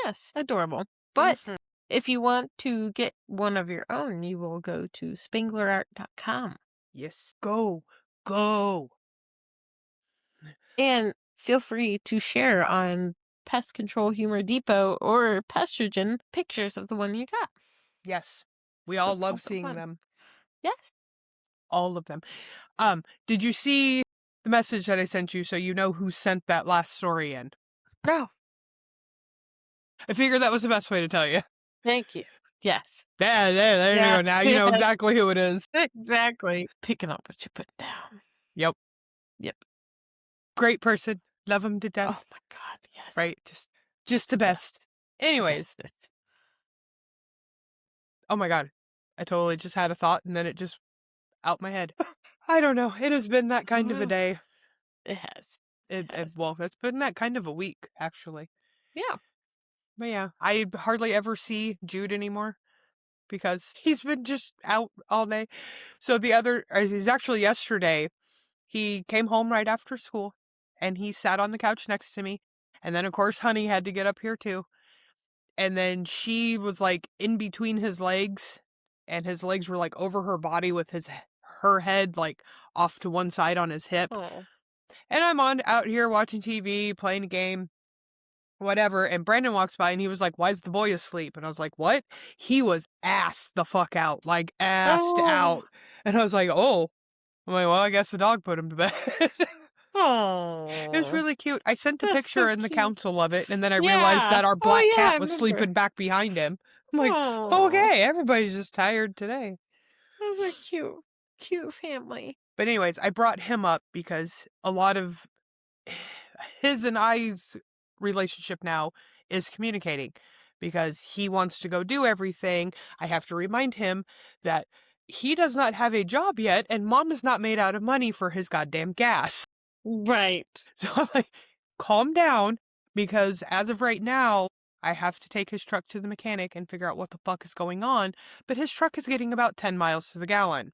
Yes, adorable. But Mhm. if you want to get one of your own, you will go to spanglerart.com. Yes, go. And feel free to share on Pest Control Humor Depot or Pestrogen pictures of the one you got. Yes, we So all it's love also seeing fun. them. Yes. All of them. Did you see the message that I sent you so you know who sent that last story in? No. I figured that was the best way to tell you. Thank you. Yes. There you go. Now you know Yes. exactly who it is. Exactly. Picking up what you put down. Yep. Great person. Love him to death. Oh my God. Yes. Right? Just the best. Anyways. Best. Oh my God. I totally just had a thought and then it just out my head. I don't know. It has been that kind of a day. It has. Well, it's been that kind of a week, actually. Yeah. But yeah, I hardly ever see Jude anymore because he's been just out all day. So he's actually yesterday, he came home right after school and he sat on the couch next to me. And then, of course, Honey had to get up here too. And then she was like in between his legs and his legs were like over her body with her head like off to one side on his hip. Oh. And I'm out here watching TV, playing a game, whatever. And Brandon walks by and he was like, "Why's the boy asleep?" And I was like, "What?" He was assed the fuck out, like assed out. And I was like, "Oh." I'm like, "Well, I guess the dog put him to bed." Oh. It was really cute. I sent a That's picture so in the cute. council of it, and then I realized that our black I cat was remember. sleeping back behind him. I'm like, Aw. okay, everybody's just tired today. That was a cute family. But anyways, I brought him up because a lot of his and I's relationship now is communicating because he wants to go do everything. I have to remind him that he does not have a job yet and mom is not made out of money for his goddamn gas. Right. So I'm like, calm down because as of right now, I have to take his truck to the mechanic and figure out what the fuck is going on. But his truck is getting about 10 miles to the gallon.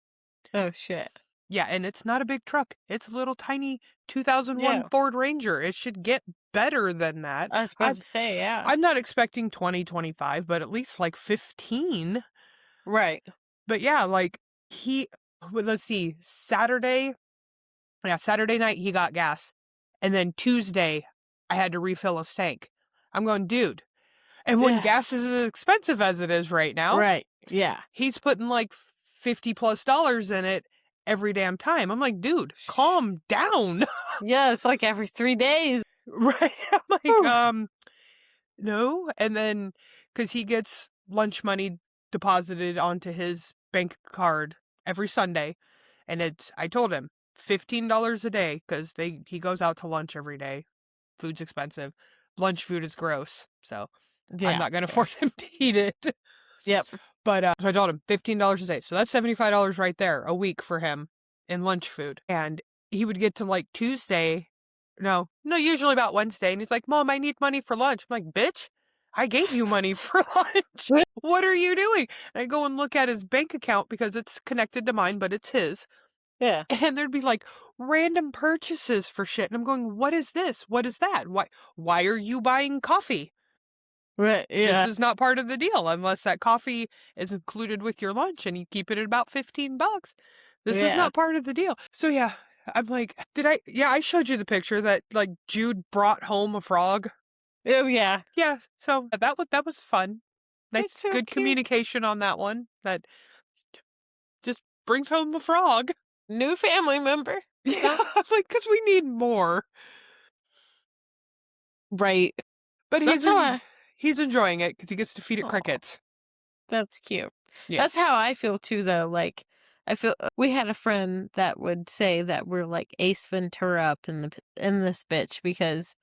Oh, shit. Yeah, and it's not a big truck. It's a little tiny 2001 Yeah. Ford Ranger. It should get better than that. I was about to say, yeah. I'm not expecting 20, 25, but at least like 15. Right. But yeah, like let's see, Saturday night he got gas. And then Tuesday I had to refill his tank. I'm going, dude. And when Yeah. gas is as expensive as it is right now, Right. Yeah. he's putting like $50+ in it every damn time. I'm like, dude, calm down. Yeah, it's like every 3 days. Right? I'm like, Whew. no. And then, because he gets lunch money deposited onto his bank card every Sunday. And I told him, $15 a day, because he goes out to lunch every day. Food's expensive. Lunch food is gross. So Yeah, I'm not going to fair. force him to eat it. Yep. But so I told him $15 a day. So that's $75 right there a week for him in lunch food. And he would get to like Tuesday. No, usually about Wednesday. And he's like, "Mom, I need money for lunch." I'm like, "Bitch, I gave you money for lunch. What are you doing?" And I go and look at his bank account because it's connected to mine, but it's his. Yeah. And there'd be like random purchases for shit. And I'm going, "What is this? What is that? Why are you buying coffee? Right. Yeah. This is not part of the deal unless that coffee is included with your lunch and you keep it at about $15. This is Yeah. not part of the deal." So yeah, I'm like, I showed you the picture that like Jude brought home a frog. Oh, yeah. Yeah, so that was fun. Nice, That's so good cute. communication on that one. That just brings home a frog. New family member. Yeah, I'm like, because we need more. Right. But That's how he's enjoying it because he gets to feed it Aw. crickets. That's cute. Yeah. That's how I feel too, though. Like, I feel we had a friend that would say that we're like Ace Ventura up in this bitch because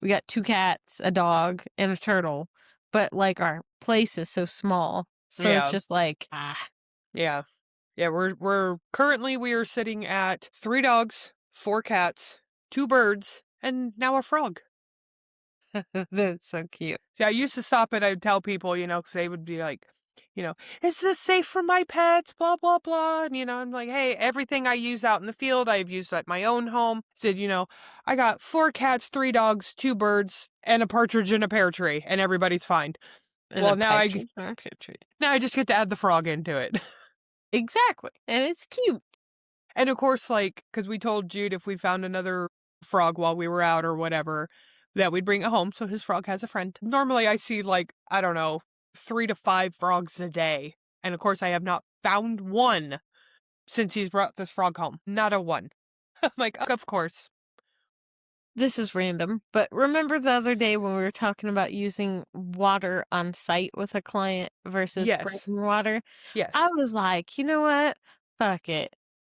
we got 2 cats, a dog, and a turtle, but like our place is so small, so Yeah. it's just like Yeah. We're currently we are sitting at 3 dogs, 4 cats, 2 birds, and now a frog. That's so cute. See, I used to stop and I would tell people, because they would be like, is this safe for my pets? Blah, blah, blah. And, I'm like, hey, everything I use out in the field, I've used at my own home. Said, I got 4 cats, 3 dogs, 2 birds, and a partridge in a pear tree, and everybody's fine. And Well, a now partridge in a pear tree. now I just get to add the frog into it. Exactly. And it's cute. And of course, because we told Jude if we found another frog while we were out or whatever, that we'd bring it home so his frog has a friend. Normally I see, I don't know, 3 to 5 frogs a day. And of course, I have not found one since he's brought this frog home. Not a one. I'm like, of course. This is random, but remember the other day when we were talking about using water on site with a client versus Yes. bringing water? Yes. I was like, you know what? Fuck it.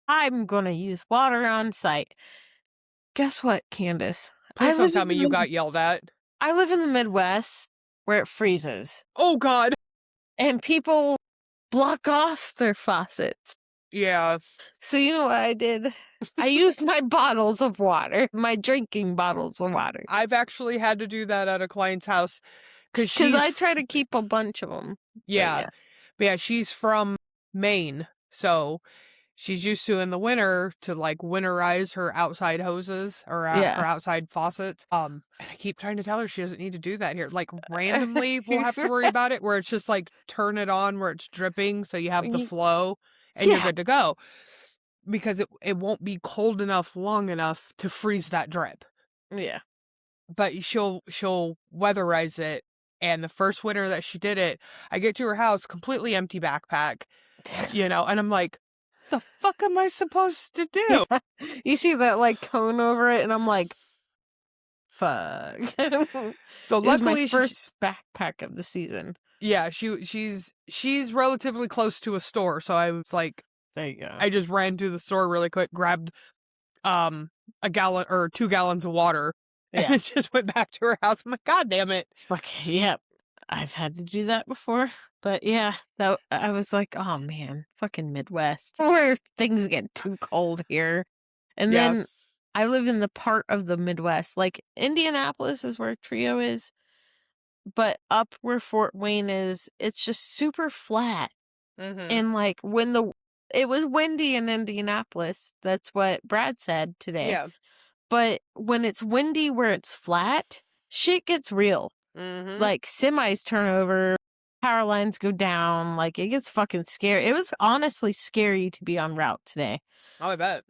I'm going to use water on site. Guess what, Kandyce? Please don't tell me you got yelled at. I live in the Midwest where it freezes. Oh, God. And people block off their faucets. Yeah. So you know what I did? I used my bottles of water, my drinking bottles of water. I've actually had to do that at a client's house. Because I try to keep a bunch of them. Yeah. But yeah, she's from Maine. So she's used to in the winter to winterize her outside hoses or her outside faucets. And I keep trying to tell her she doesn't need to do that here. Randomly we'll have to worry about it where it's just turn it on where it's dripping so you have the flow and you're good to go. Because it won't be cold enough long enough to freeze that drip. Yeah. But she'll weatherize it. And the first winter that she did it, I get to her house, completely empty backpack, and I'm like, the fuck am I supposed to do? Yeah. You see that cone over it, and I'm like, fuck. So it was luckily, my first backpack of the season. Yeah, she's relatively close to a store, so I was like, there you go. I just ran to the store really quick, grabbed a gallon or 2 gallons of water, and then just went back to her house. I'm like, God damn it. Okay, yep. I've had to do that before. But yeah, I was like, oh man, fucking Midwest. Where things get too cold here. And then I live in the part of the Midwest. Indianapolis is where Trio is. But up where Fort Wayne is, it's just super flat. Mm-hmm. And when it was windy in Indianapolis, that's what Brad said today. Yeah. But when it's windy where it's flat, shit gets real. Mm-hmm. Semis turn over, power lines go down. It gets fucking scary. It was honestly scary to be on route today. Oh, I bet.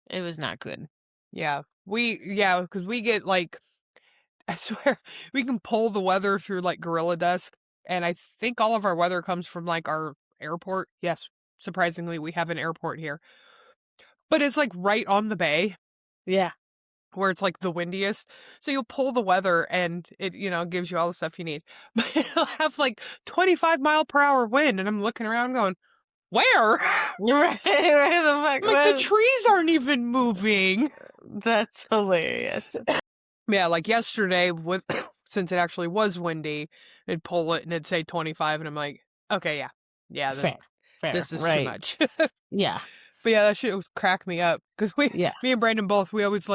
It was not good. Yeah. Because we get I swear, we can pull the weather through Gorilla Desk. And I think all of our weather comes from our airport. Yes, surprisingly, we have an airport here. But it's right on the bay. Yeah. Where it's the windiest. So you'll pull the weather and it, gives you all the stuff you need. But it'll have 25-mile-per-hour wind. And I'm looking around going, where? Right, where the fuck? The trees aren't even moving. That's hilarious. Yeah, yesterday, since it actually was windy, it'd pull it and it'd say 25. And I'm like, okay, yeah. Fair. This is too much. Yeah. But yeah, that shit would crack me up. Because me and Brandon both, we always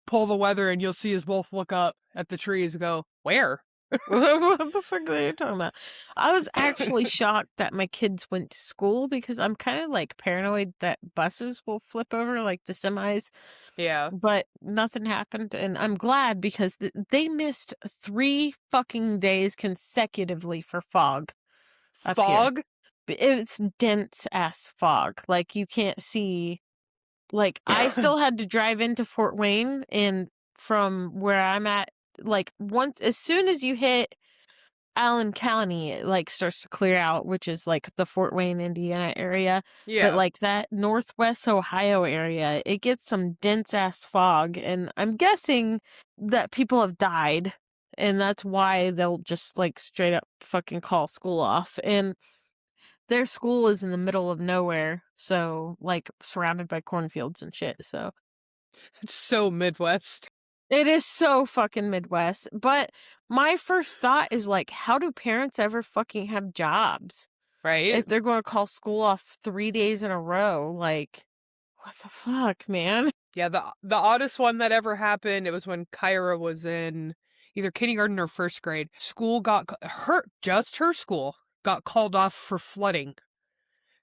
pull the weather and you'll see us both look up at the trees and go, where? What the fuck are you talking about? I was actually shocked that my kids went to school because I'm kind of paranoid that buses will flip over the semis. Yeah. But nothing happened. And I'm glad because they missed 3 fucking days consecutively for fog. Fog? It's dense ass fog. You can't see. I still had to drive into Fort Wayne, and from where I'm at, as soon as you hit Allen County, it starts to clear out, which is the Fort Wayne, Indiana area. Yeah. But that Northwest Ohio area, it gets some dense ass fog, and I'm guessing that people have died, and that's why they'll just straight up fucking call school off. And their school is in the middle of nowhere, so surrounded by cornfields and shit. So it's so Midwest. It is so fucking Midwest. But my first thought is how do parents ever fucking have jobs? Right. If they're going to call school off 3 days in a row, what the fuck, man? Yeah, the oddest one that ever happened, it was when Kyra was in either kindergarten or first grade. School just her school got called off for flooding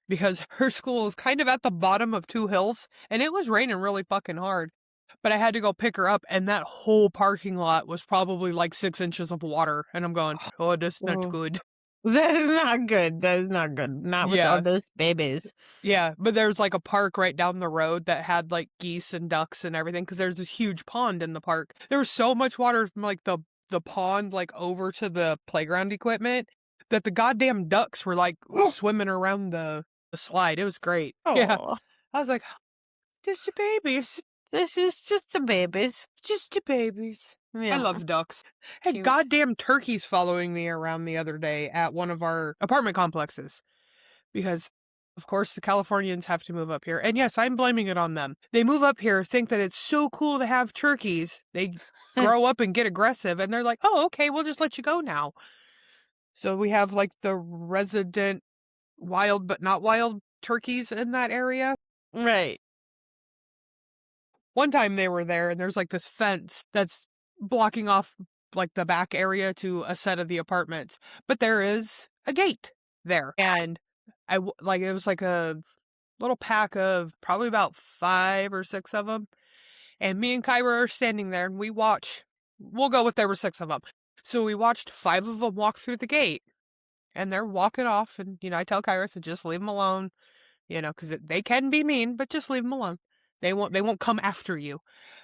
because her school was kind of at the bottom of two hills and it was raining really fucking hard. But I had to go pick her up, and that whole parking lot was probably like 6 inches of water. And I'm going, oh, that's not good. That is not good. That is not good. Not with all those babies. Yeah, but there's like a park right down the road that had like geese and ducks and everything because there's a huge pond in the park. There was so much water from like the pond like over to the playground equipment that the goddamn ducks were like swimming around the slide. It was great. Oh. Yeah. I was like, just the babies. This is just the babies. Just the babies. Yeah. I love ducks. I had goddamn turkeys following me around the other day at one of our apartment complexes because, of course, the Californians have to move up here. And yes, I'm blaming it on them. They move up here, think that it's so cool to have turkeys. They grow up and get aggressive, and they're like, oh, okay, we'll just let you go now. So we have like the resident wild but not wild turkeys in that area. Right. One time they were there, and there's like this fence that's blocking off like the back area to a set of the apartments, but there is a gate there, and it was like a little pack of probably about 5 or 6 of them, and me and Kyra are standing there, and we watch. We'll go with there were 6 of them, so we watched 5 of them walk through the gate, and they're walking off, and I tell Kyra to just leave them alone, because they can be mean, but just leave them alone. They won't come after you.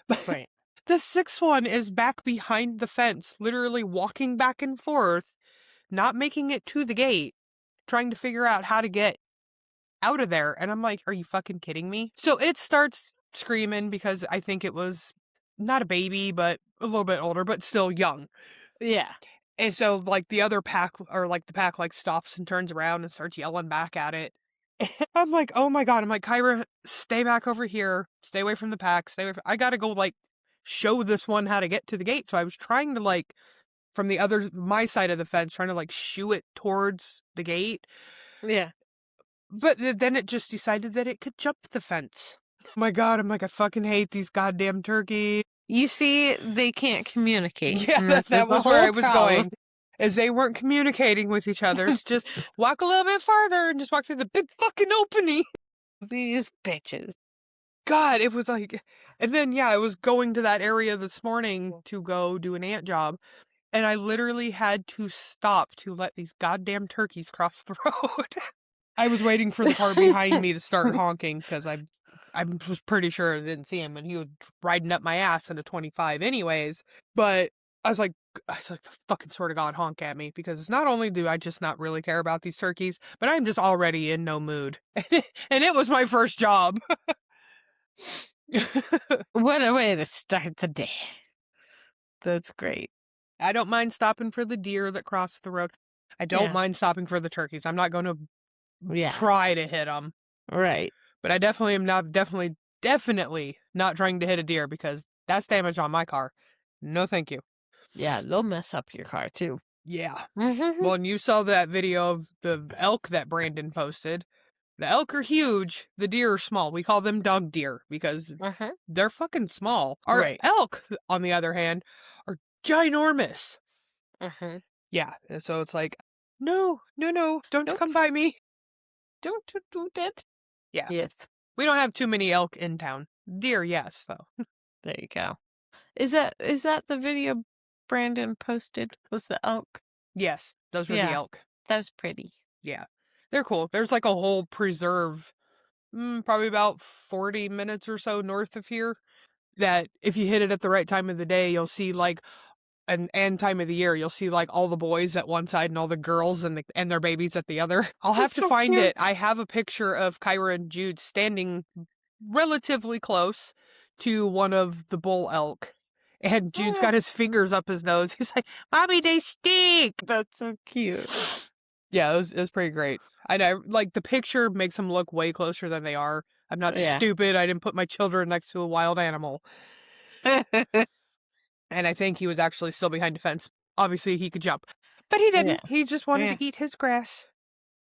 But right. The 6th one is back behind the fence, literally walking back and forth, not making it to the gate, trying to figure out how to get out of there. And I'm like, are you fucking kidding me? So it starts screaming because I think it was not a baby, but a little bit older, but still young. Yeah. And so like the other pack, or like the pack like stops and turns around and starts yelling back at it. I'm like, oh my God. I'm like, Kyra, stay back over here. Stay away from the pack. I gotta go like show this one how to get to the gate. So I was trying to like from my side of the fence, trying to like shoo it towards the gate. Yeah. But then it just decided that it could jump the fence. Oh my God. I'm like, I fucking hate these goddamn turkeys. You see, they can't communicate. Yeah, that was where I was going. As they weren't communicating with each other. It's just walk a little bit farther and just walk through the big fucking opening. These bitches. God, it was like, and then, I was going to that area this morning to go do an ant job, and I literally had to stop to let these goddamn turkeys cross the road. I was waiting for the car behind me to start honking because I was pretty sure I didn't see him, and he was riding up my ass in a 25 anyways, but I was like, fucking swear to God, honk at me, because it's not only do I just not really care about these turkeys, but I'm just already in no mood. And it was my first job. What a way to start the day. That's great. I don't mind stopping for the deer that cross the road. I don't mind stopping for the turkeys. I'm not going to try to hit them. Right. But I definitely am not, definitely not trying to hit a deer, because that's damage on my car. No, thank you. Yeah, they'll mess up your car, too. Yeah. Well, and you saw that video of the elk that Brandon posted. The elk are huge. The deer are small. We call them dog deer because they're fucking small. Our elk, on the other hand, are ginormous. Yeah. And so it's like, no, don't come by me. Don't do that. Yeah. Yes. We don't have too many elk in town. Deer, yes, though. There you go. Is that the video Brandon posted? Was the elk? Yes, those were the elk. That was pretty. Yeah. They're cool. There's like a whole preserve, probably about 40 minutes or so north of here, that if you hit it at the right time of the day, you'll see like, and time of the year, you'll see like all the boys at one side and all the girls and their babies at the other. I'll have to find it. I have a picture of Kyra and Jude standing relatively close to one of the bull elk. And Jude's got his fingers up his nose. He's like, Mommy, they stink! That's so cute. Yeah, it was pretty great. I know, like, the picture makes them look way closer than they are. I'm not stupid. I didn't put my children next to a wild animal. And I think he was actually still behind a fence. Obviously, he could jump. But he didn't. Yeah. He just wanted to eat his grass.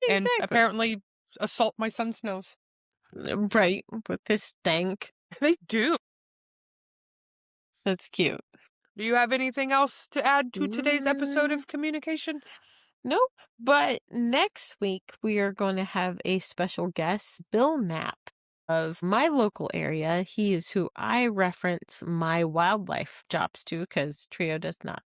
Exactly. And apparently assault my son's nose. Right, with this stank. They do. That's cute. Do you have anything else to add to today's episode of Communication? Nope. But next week, we are going to have a special guest, Bill Knapp of my local area. He is who I reference my wildlife jobs to because Trio does not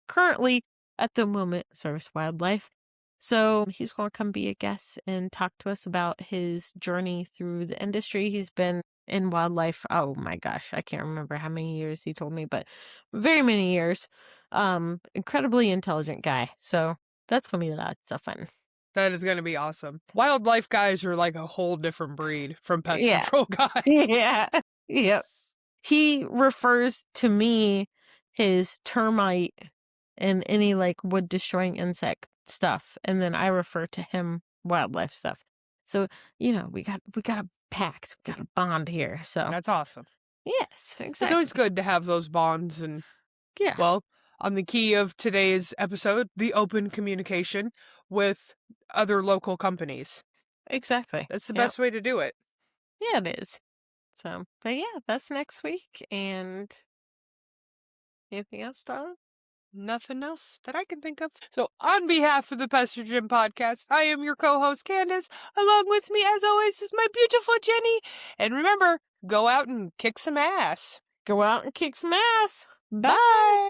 currently, at the moment, service wildlife. So he's going to come be a guest and talk to us about his journey through the industry. He's been in wildlife, oh my gosh, I can't remember how many years he told me, but very many years. Incredibly intelligent guy. So that's going to be lots of fun. That is going to be awesome. Wildlife guys are like a whole different breed from pest Yeah. control guys. Yeah. Yep. He refers to me his termite and any like wood destroying insect stuff, and then I refer to him wildlife stuff. So, we got a pact, we got a bond here. So That's awesome. yes, It's exactly. always good to have those bonds and, Yeah. well, on the key of today's episode, the open communication with other local companies. Exactly. That's the Yep. best way to do it. Yeah, it is. So, but yeah, that's next week. And anything else, darling? Nothing else that I can think of. So, on behalf of the Pestrogen Podcast, I am your co-host, Kandyce. Along with me, as always, is my beautiful Jenny. And remember, go out and kick some ass. Go out and kick some ass. Bye. Bye.